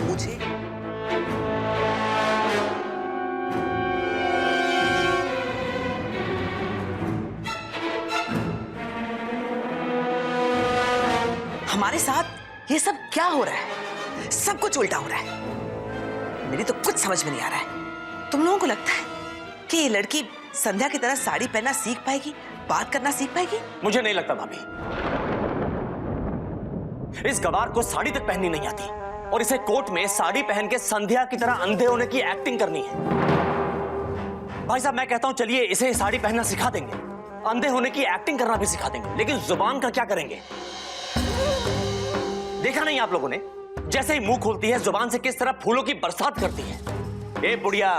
मुझे हमारे साथ ये सब क्या हो रहा है? सब कुछ उल्टा हो रहा है। मेरी तो कुछ समझ में नहीं आ रहा है। तुम लोगों को लगता है कि ये लड़की संध्या की तरह साड़ी पहनना सीख पाएगी, बात करना सीख पाएगी? मुझे नहीं लगता भाभी। इस गवार को साड़ी तक पहननी नहीं आती और इसे कोर्ट में साड़ी पहन के संध्या की तरह अंधे होने की एक्टिंग करनी है। भाई साहब, मैं कहता हूं चलिए इसे साड़ी पहनना सिखा देंगे, अंधे होने की एक्टिंग करना भी सिखा देंगे, लेकिन जुबान का क्या करेंगे? देखा नहीं आप लोगों ने जैसे ही मुंह खोलती है जुबान से किस तरह फूलों की बरसात करती है। ए बुढ़िया,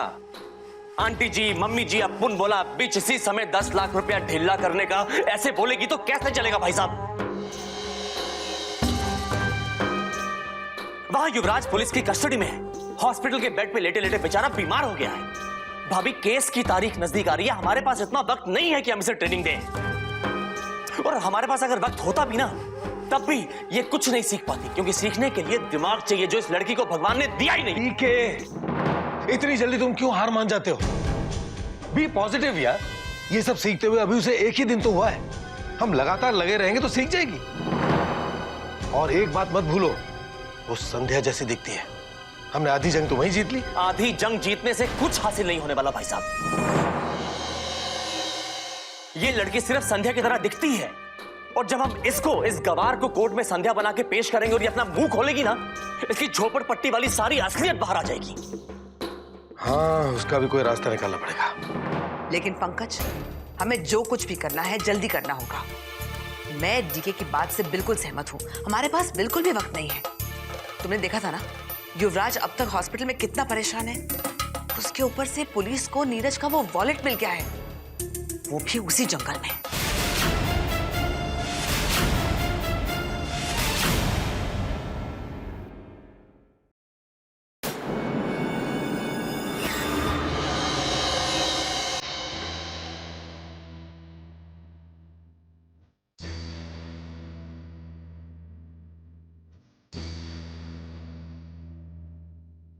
आंटी जी, मम्मी जी, अपुन बोला बीच इसी समय 10 लाख रुपया ढीला करने का, ऐसे बोलेगी तो कैसे चलेगा भाई साहब? वहां युवराज पुलिस की कस्टडी में है, हॉस्पिटल के बेड पे लेटे लेटे बेचारा बीमार हो गया है। भाभी, केस की तारीख नजदीक आ रही है, हमारे पास इतना वक्त नहीं है कि हम इसे ट्रेनिंग दें। और हमारे पास अगर वक्त होता भी ना, तब भी ये कुछ नहीं सीख पाती, क्योंकि सीखने के लिए दिमाग चाहिए जो इस लड़की को भगवान ने दिया ही नहीं। ठीक है, इतनी जल्दी तुम क्यों हार मान जाते हो? बी पॉजिटिव यार। ये सब सीखते हुए अभी उसे एक ही दिन तो हुआ है। हम लगातार लगे रहेंगे तो सीख जाएगी। और एक बात मत भूलो, वो संध्या जैसी दिखती है। हमने आधी जंग तो वहीं जीत ली। आधी जंग जीतने से कुछ हासिल नहीं होने वाला भाई साहब। ये लड़की सिर्फ संध्या की तरह दिखती है, और जब हम इसको, इस गवार को कोर्ट में संध्या बना के पेश करेंगे और ये अपना मुंह खोलेगी ना, इसकी झोपड़पट्टी वाली सारी असलियत बाहर आ जाएगी। हाँ, उसका भी कोई रास्ता निकालना पड़ेगा। लेकिन पंकज, हमें जो कुछ भी करना है जल्दी करना होगा। मैं डीके की बात से बिल्कुल सहमत हूँ। हमारे पास बिल्कुल भी वक्त नहीं है। तुमने देखा था ना, युवराज अब तक हॉस्पिटल में कितना परेशान है। उसके ऊपर से पुलिस को नीरज का वो वॉलेट मिल गया है, वो भी उसी जंगल में।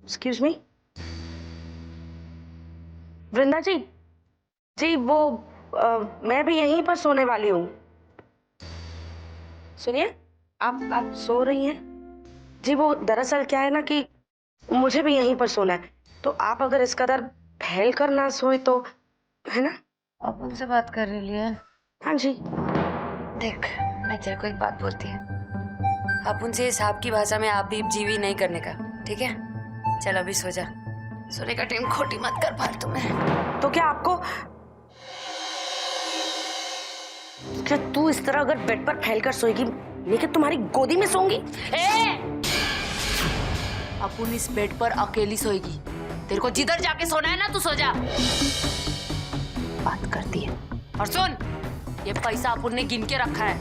एक्सक्यूज मी, वृंदा जी, वो मैं भी यहीं पर सोने वाली हूँ। सुनिए, आप सो रही हैं? जी, वो दरअसल क्या है ना कि मुझे भी यहीं पर सोना है, तो आप अगर इस कदर फैल कर ना सोए तो, है ना? आप उनसे बात कर रही है? हाँ जी। देख, मैं तेरे को एक बात बोलती हूँ, आप उनसे इस आपकी भाषा में आप भी जीवी नहीं करने का, ठीक है? चल अभी सो जा, सोने का टाइम खोटी मत कर फालतू में। तो क्या आपको, क्या तू इस तरह अगर बेड पर फैलकर सोएगी, लेकिन तुम्हारी गोदी में सोऊंगी? अपुन इस बेड पर अकेली सोएगी, तेरे को जिधर जाके सोना है ना तू सो जा। बात करती है। और सुन, ये पैसा अपुन ने गिन के रखा है,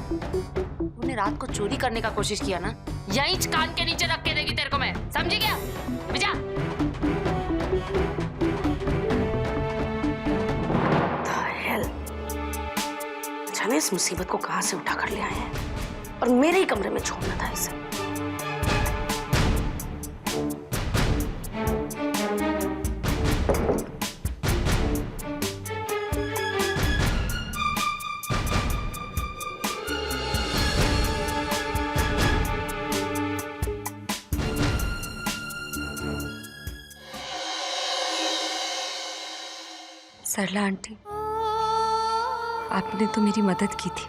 तूने रात को चोरी करने का कोशिश किया ना, यहीं कान के नीचे रख के देगी तेरे को मैं, समझी क्या? जा। जाने इस मुसीबत को कहां से उठा कर ले आए हैं, और मेरे ही कमरे में छोड़ना था इसे। सरला आंटी, आपने तो मेरी मदद की थी,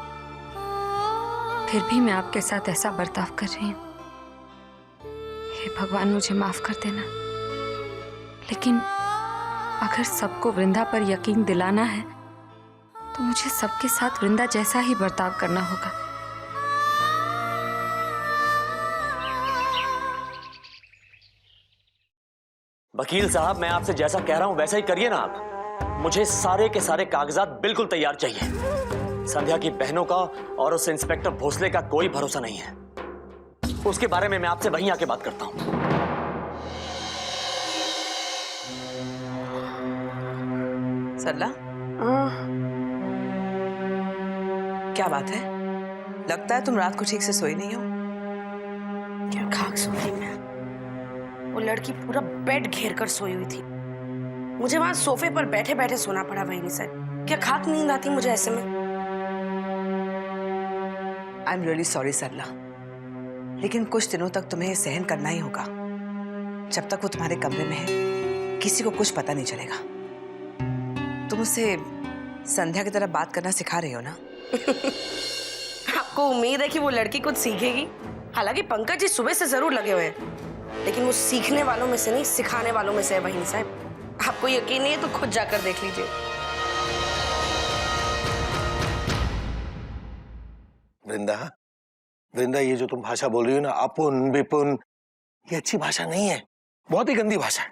फिर भी मैं आपके साथ ऐसा बर्ताव कर रही हूँ। हे भगवान, मुझे माफ कर देना। लेकिन अगर सबको वृंदा पर यकीन दिलाना है तो मुझे सबके साथ वृंदा जैसा ही बर्ताव करना होगा। वकील साहब, मैं आपसे जैसा कह रहा हूं वैसा ही करिए ना आप। मुझे सारे के सारे कागजात बिल्कुल तैयार चाहिए। संध्या की बहनों का और उस इंस्पेक्टर भोसले का कोई भरोसा नहीं है। उसके बारे में मैं आपसे वहीं आके बात करता हूं। सरला, क्या बात है? लगता है तुम रात को ठीक से सोई नहीं हो। क्या खाक सो रही मैं। वो लड़की पूरा बेड घेर कर सोई हुई थी, मुझे वहां सोफे पर बैठे बैठे सोना पड़ा। वही सर, क्या खाक नींद आती मुझे ऐसे में। आई एम रियली सॉरी सरला, लेकिन कुछ दिनों तक तुम्हें सहन करना ही होगा। जब तक वो तुम्हारे कमरे में है किसी को कुछ पता नहीं चलेगा। तुम उससे संध्या की तरह बात करना सिखा रही हो ना। आपको उम्मीद है कि वो लड़की कुछ सीखेगी? हालांकि पंकज जी सुबह से जरूर लगे हुए हैं, लेकिन वो सीखने वालों में से नहीं, सिखाने वालों में से है बहन साहब। आपको यकीन नहीं है तो खुद जाकर देख लीजिए। वृंदा, वृंदा, ये जो तुम भाषा बोल रही हो ना, अपुन विपुन, ये अच्छी भाषा नहीं है, बहुत ही गंदी भाषा है।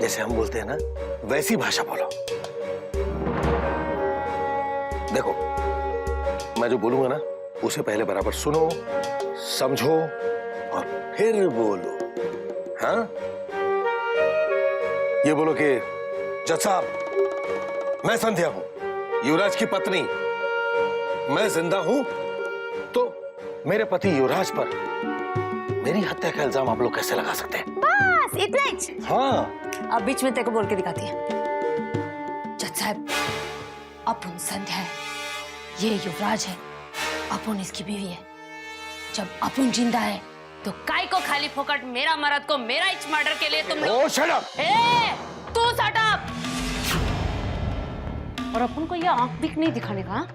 जैसे हम बोलते हैं ना, वैसी भाषा बोलो। देखो, मैं जो बोलूंगा ना, उसे पहले बराबर सुनो, समझो और फिर बोलो। हाँ, ये बोलो कि जज साहब, मैं संध्या हूं, युवराज की पत्नी। मैं जिंदा हूं तो मेरे पति युवराज पर मेरी हत्या का इल्जाम आप लोग कैसे लगा सकते हैं? बस इतना ही। हाँ, अब बीच में तेरे को बोल के दिखाती है। जज साहब, अपुन संध्या है, ये युवराज है, अपुन इसकी बीवी है। जब अपुन जिंदा है तो काय को खाली फोकट मेरा मर्द को मेरा इच मर्डर के लिए तुम लोग। ओ शट अप! तू शट अप! और अपुन को ये आंख भी नहीं दिखाने का।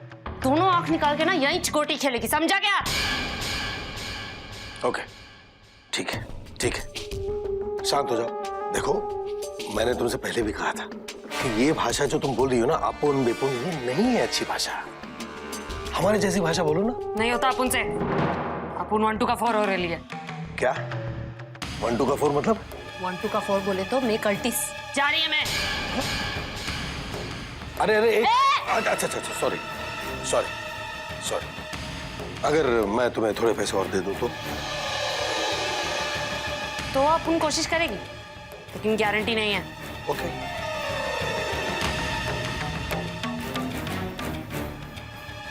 दोनों आंख निकाल के ना यहीं चिकोटी खेलेगी, समझा क्या? ओके, ठीक है, ठीक है, शांत हो जाओ। देखो, मैंने तुमसे पहले भी कहा था कि ये भाषा जो तुम बोल रही हो ना, अपुन विपुन, ये नहीं है अच्छी भाषा। हमारे जैसी भाषा बोलो ना। नहीं होता अपुन से। अपुन 1 2 का 4 हो रही है। क्या 1 2 का 4 मतलब? 1 2 का 4 बोले तो मैं कल्टिस जा रही है। मैं अरे अरे अच्छा अच्छा अच्छा, सॉरी सॉरी सॉरी। अगर मैं तुम्हें थोड़े पैसे और दे दूं तो अपुन कोशिश करेगी, लेकिन गारंटी नहीं है। ओके।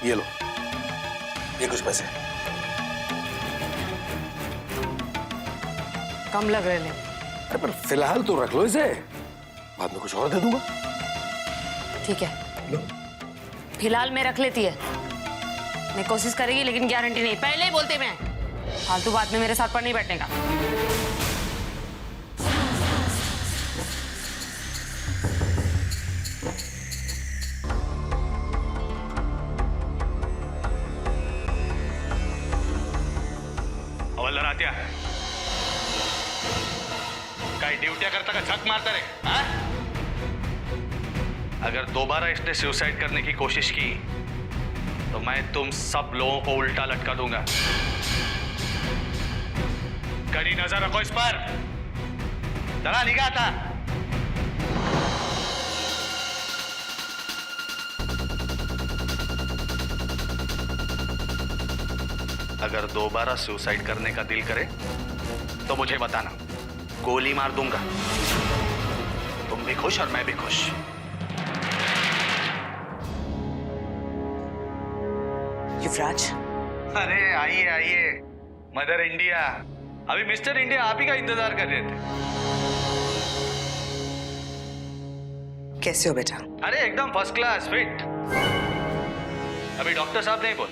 ये लो, ये कुछ पैसे। कम लग रहे हैं। अरे पर फिलहाल तो रख लो इसे, बाद में कुछ और दे दूंगा। ठीक है, लो। फिलहाल मैं रख लेती है। मैं कोशिश करेगी, लेकिन गारंटी नहीं। पहले ही बोलते मैं, फालतू बात में मेरे साथ पर नहीं बैठने का। हवलदार आत्या, काही ड्यूटिया करता का झक मारता रे? हाँ? अगर दोबारा इसने सुसाइड करने की कोशिश की तो मैं तुम सब लोगों को उल्टा लटका दूंगा। कड़ी नजर रखो इस पर, जरा निगाह था। अगर दोबारा सुसाइड करने का दिल करे तो मुझे बताना, गोली मार दूंगा। तुम भी खुश और मैं भी खुश। युवराज, अरे आइए आइए, मदर इंडिया। अभी मिस्टर इंडिया आप ही का इंतजार कर रहे थे। कैसे हो बेटा? अरे एकदम फर्स्ट क्लास फिट। अभी डॉक्टर साहब नहीं बोल,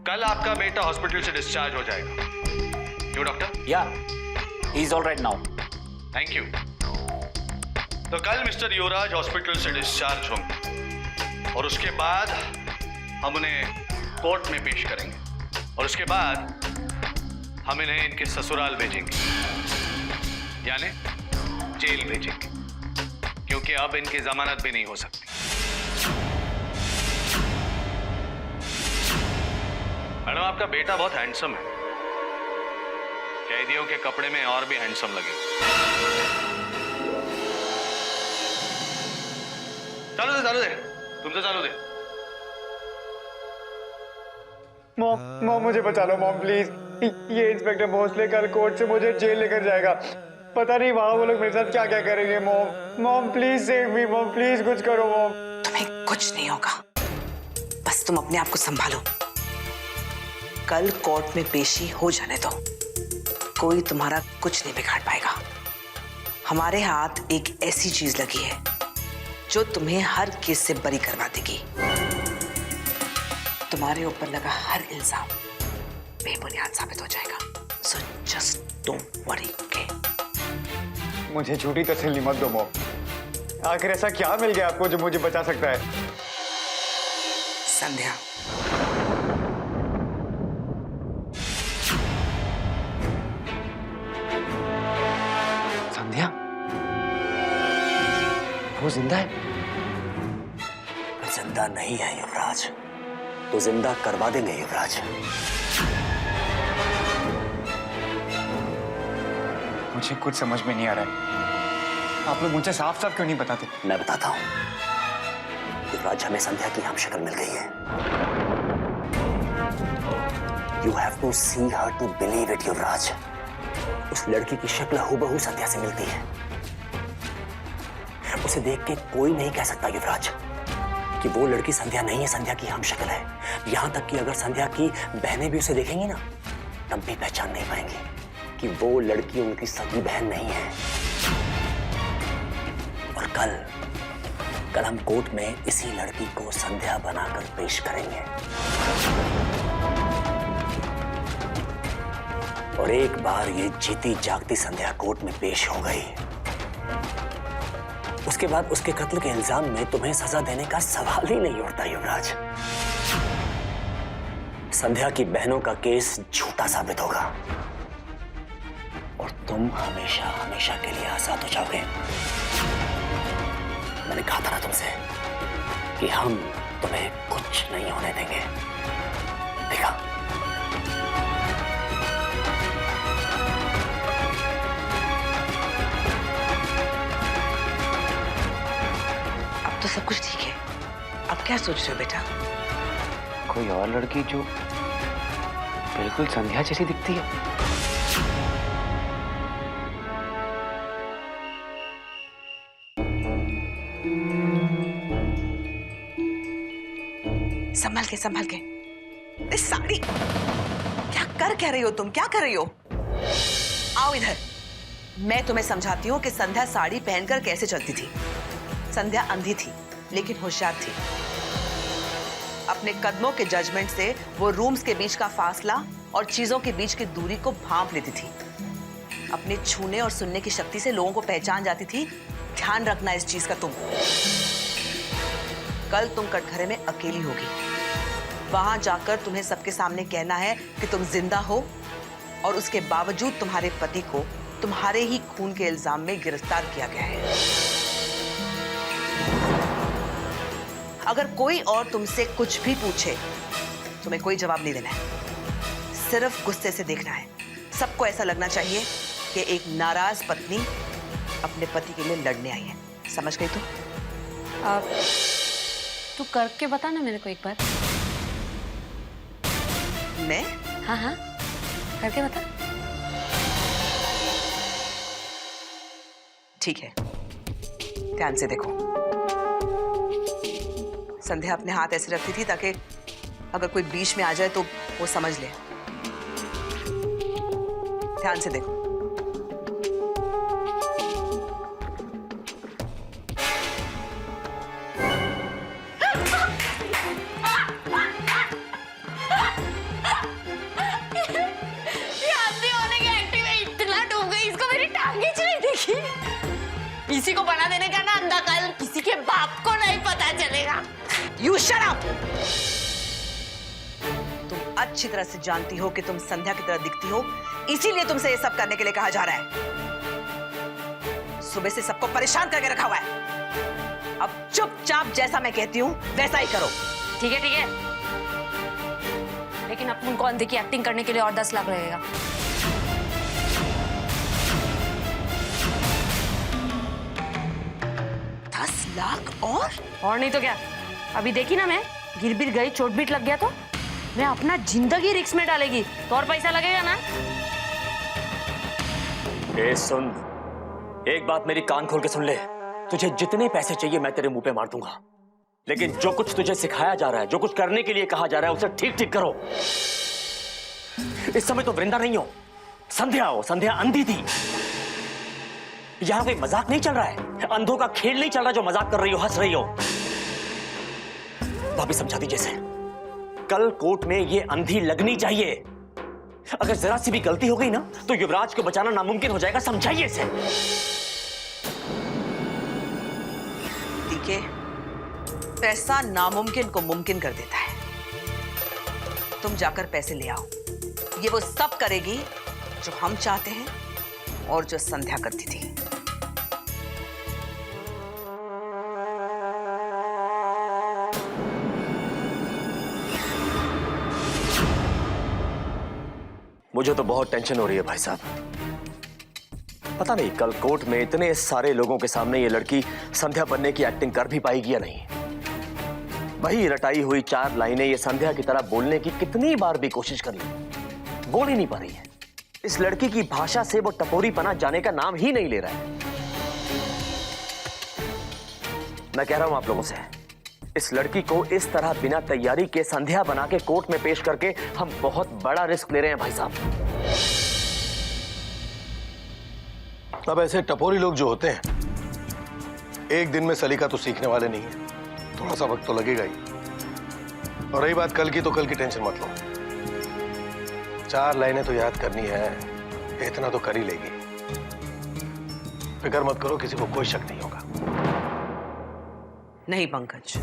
कल आपका बेटा हॉस्पिटल से डिस्चार्ज हो जाएगा। क्यों doctor? Yeah, he's all right now. Thank you. तो कल मिस्टर युवराज हॉस्पिटल से डिस्चार्ज होंगे और उसके बाद हम उन्हें कोर्ट में पेश करेंगे और उसके बाद हम इन्हें इनके ससुराल भेजेंगे, यानी जेल भेजेंगे, क्योंकि अब इनकी जमानत भी नहीं हो सकती। मैडम, आपका बेटा बहुत हैंडसम है, कैदियों के कपड़े में और भी हैंडसम लगे। चालू दे, तुमसे चालू दे। मॉम मुझे बचा लो मॉम प्लीज। ये इंस्पेक्टर भोसले कल कोर्ट से मुझे जेल लेकर जाएगा। पता नहीं वहां वो लोग मेरे साथ क्या क्या करेंगे। Mom please save me, mom please कुछ करो मॉम। तुम्हें कुछ नहीं होगा, बस तुम अपने आप को संभालो। कल कोर्ट में पेशी हो जाने दो, कोई तुम्हारा कुछ नहीं बिगाड़ पाएगा। हमारे हाथ एक ऐसी चीज लगी है जो तुम्हें हर केस से बरी करवा देगी। तुम्हारे ऊपर लगा हर इल्जाम बेबुनियाद साबित हो जाएगा। So just don't worry, okay? मुझे झूठी तसल्ली मत दो मॉम। आखिर ऐसा क्या मिल गया आपको जो मुझे बचा सकता है? संध्या, संध्या वो जिंदा है? जिंदा नहीं है युवराज, तो जिंदा करवा देंगे युवराज। मुझे कुछ समझ में नहीं आ रहा है। आप लोग मुझे साफ साफ क्यों नहीं बताते? मैं बताता हूं युवराज, हमें संध्या की हम शक्ल मिल गई है। You have to see her to believe it Yuvraj. उस लड़की की शक्ल हूबहू संध्या से मिलती है। उसे देख के कोई नहीं कह सकता युवराज कि वो लड़की संध्या नहीं है, संध्या की हम शक्ल है। यहां तक कि अगर संध्या की बहनें भी उसे देखेंगी ना, तब भी पहचान नहीं पाएंगी कि वो लड़की उनकी सगी बहन नहीं है। और कल हम कोर्ट में इसी लड़की को संध्या बनाकर पेश करेंगे। और एक बार ये जीती जागती संध्या कोर्ट में पेश हो गई, उसके बाद उसके कत्ल के इल्जाम में तुम्हें सजा देने का सवाल ही नहीं उठता युवराज। संध्या की बहनों का केस झूठा साबित होगा और तुम हमेशा हमेशा के लिए आजाद हो जाओगे। मैंने कहा था ना तुमसे कि हम तुम्हें कुछ नहीं होने देंगे। देखा? अब तो सब कुछ ठीक है। अब क्या सोच रहे हो बेटा? कोई और लड़की जो बिल्कुल संध्या जैसी दिखती है। संभल के, संभल के। अरे साड़ी, क्या रही हो तुम? क्या कर रही हो? आओ इधर, मैं तुम्हें समझाती हूँ कि संध्या साड़ी पहनकर कैसे चलती थी। संध्या अंधी थी लेकिन होशियार थी। अपने कदमों के जजमेंट से वो रूम्स के बीच का फासला और चीजों के बीच की दूरी को भांप लेती थी। अपने छूने और सुनने की शक्ति से लोगों को पहचान जाती थी। ध्यान रखना इस चीज का तुम। कल तुम कटघरे में अकेली होगी। वहां जाकर तुम्हें सबके सामने कहना है कि तुम जिंदा हो और उसके बावजूद तुम्हारे पति को तुम्हारे ही खून के इल्जाम में गिरफ्तार किया गया है। अगर कोई और तुमसे कुछ भी पूछे, तुम्हें कोई जवाब नहीं देना है। सिर्फ गुस्से से देखना है। सबको ऐसा लगना चाहिए कि एक नाराज पत्नी अपने पति के लिए लड़ने आई है। समझ गई? तू करके बता ना मेरे को एक बार। मैं? हाँ हाँ, करके बता। ठीक है, ध्यान से देखो। संध्या अपने हाथ ऐसे रखती थी ताकि अगर कोई बीच में आ जाए तो वो समझ ले। ध्यान से देखो। किसी को बना देने का ना अंधा कल किसी के बाप को नहीं पता चलेगा। You shut up! तुम अच्छी तरह से जानती हो कि तुम संध्या की तरह दिखती हो, इसीलिए तुमसे ये सब करने के लिए कहा जा रहा है। सुबह से सबको परेशान करके रखा हुआ है। अब चुपचाप जैसा मैं कहती हूँ वैसा ही करो। ठीक है, ठीक है, लेकिन अपन को अंधे की एक्टिंग करने के लिए और 10 लाख लगेगा। लाख और नहीं तो क्या? अभी देखी ना मैं, गिर बिर गई, चोट बीट लग गया तो मैं अपना जिंदगी रिस्क में डालेगी तो और पैसा लगेगा ना। ए सुन, एक बात मेरी कान खोल के सुन ले। तुझे जितने पैसे चाहिए मैं तेरे मुंह पे मार दूंगा, लेकिन जो कुछ तुझे सिखाया जा रहा है, जो कुछ करने के लिए कहा जा रहा है, उसे ठीक ठीक करो। इस समय तो वृंदा नहीं हो, संध्या हो। संध्या अंधी थी। यहां कोई मजाक नहीं चल रहा है, अंधों का खेल नहीं चल रहा जो मजाक कर रही हो, हंस रही हो। भाभी समझा दीजिए इसे। कल कोर्ट में ये अंधी लगनी चाहिए। अगर जरा सी भी गलती हो गई ना तो युवराज को बचाना नामुमकिन हो जाएगा, समझाइए इसे। ठीक है, पैसा नामुमकिन को मुमकिन कर देता है। तुम जाकर पैसे ले आओ। ये वो सब करेगी जो हम चाहते हैं और जो संध्या करती थी। मुझे तो बहुत टेंशन हो रही है भाई साहब। पता नहीं कल कोर्ट में इतने सारे लोगों के सामने ये लड़की संध्या बनने की एक्टिंग कर भी पाएगी या नहीं। वही रटाई हुई 4 लाइनें ये संध्या की तरह बोलने की कितनी बार भी कोशिश कर ली, बोल ही नहीं पा रही है। इस लड़की की भाषा से वो टपोरीपना जाने का नाम ही नहीं ले रहा है। मैं कह रहा हूं आप लोगों से, इस लड़की को इस तरह बिना तैयारी के संध्या बना के कोर्ट में पेश करके हम बहुत बड़ा रिस्क ले रहे हैं भाई साहब। अब ऐसे टपोरी लोग जो होते हैं, एक दिन में सलीका तो सीखने वाले नहीं है, थोड़ा सा वक्त तो लगेगा ही। और रही बात कल की, तो कल की टेंशन मत लो। 4 लाइनें तो याद करनी है, इतना तो कर ही लेगी। फिक्र मत करो, किसी को कोई शक नहीं होगा। नहीं पंकज,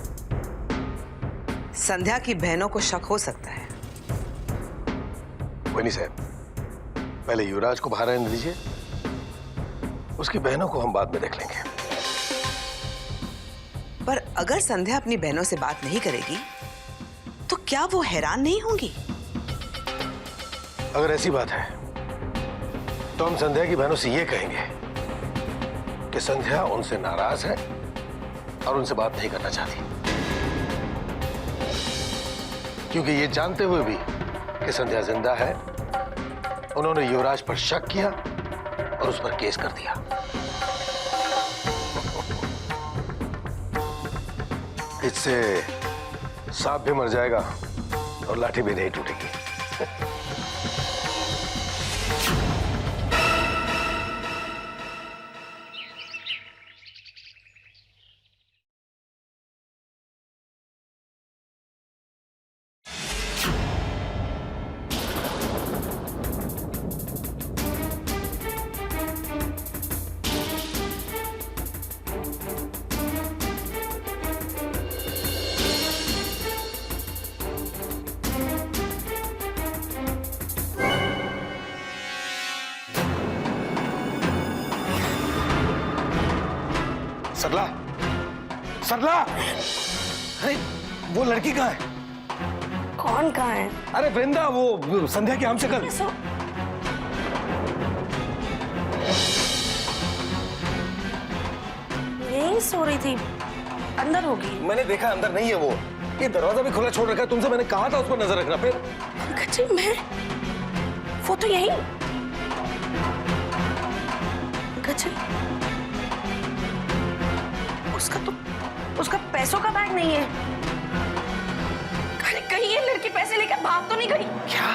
संध्या की बहनों को शक हो सकता है। कोई नहीं साहब, पहले युवराज को बाहर आने दीजिए, उसकी बहनों को हम बाद में देख लेंगे। पर अगर संध्या अपनी बहनों से बात नहीं करेगी तो क्या वो हैरान नहीं होंगी? अगर ऐसी बात है तो हम संध्या की बहनों से ये कहेंगे कि संध्या उनसे नाराज है और उनसे बात नहीं करना चाहती, क्योंकि ये जानते हुए भी कि संध्या जिंदा है, उन्होंने युवराज पर शक किया और उस पर केस कर दिया। इससे सांप भी मर जाएगा और लाठी भी नहीं टूटेगी। सरला, सरला, अरे वो लड़की कहाँ है? कौन कहाँ है? अरे वृंदा, वो संध्या की हमसे कल। यहीं सो रही थी, अंदर होगी। मैंने देखा अंदर नहीं है वो, ये दरवाजा भी खुला छोड़ रखा है। तुमसे मैंने कहा था उस पर नजर रखना। फिर पंकज जी, मैं वो तो यही। पंकज जी, उसका पैसों का बैग नहीं है। कहीं ये लड़की पैसे लेकर भाग तो नहीं गई? क्या?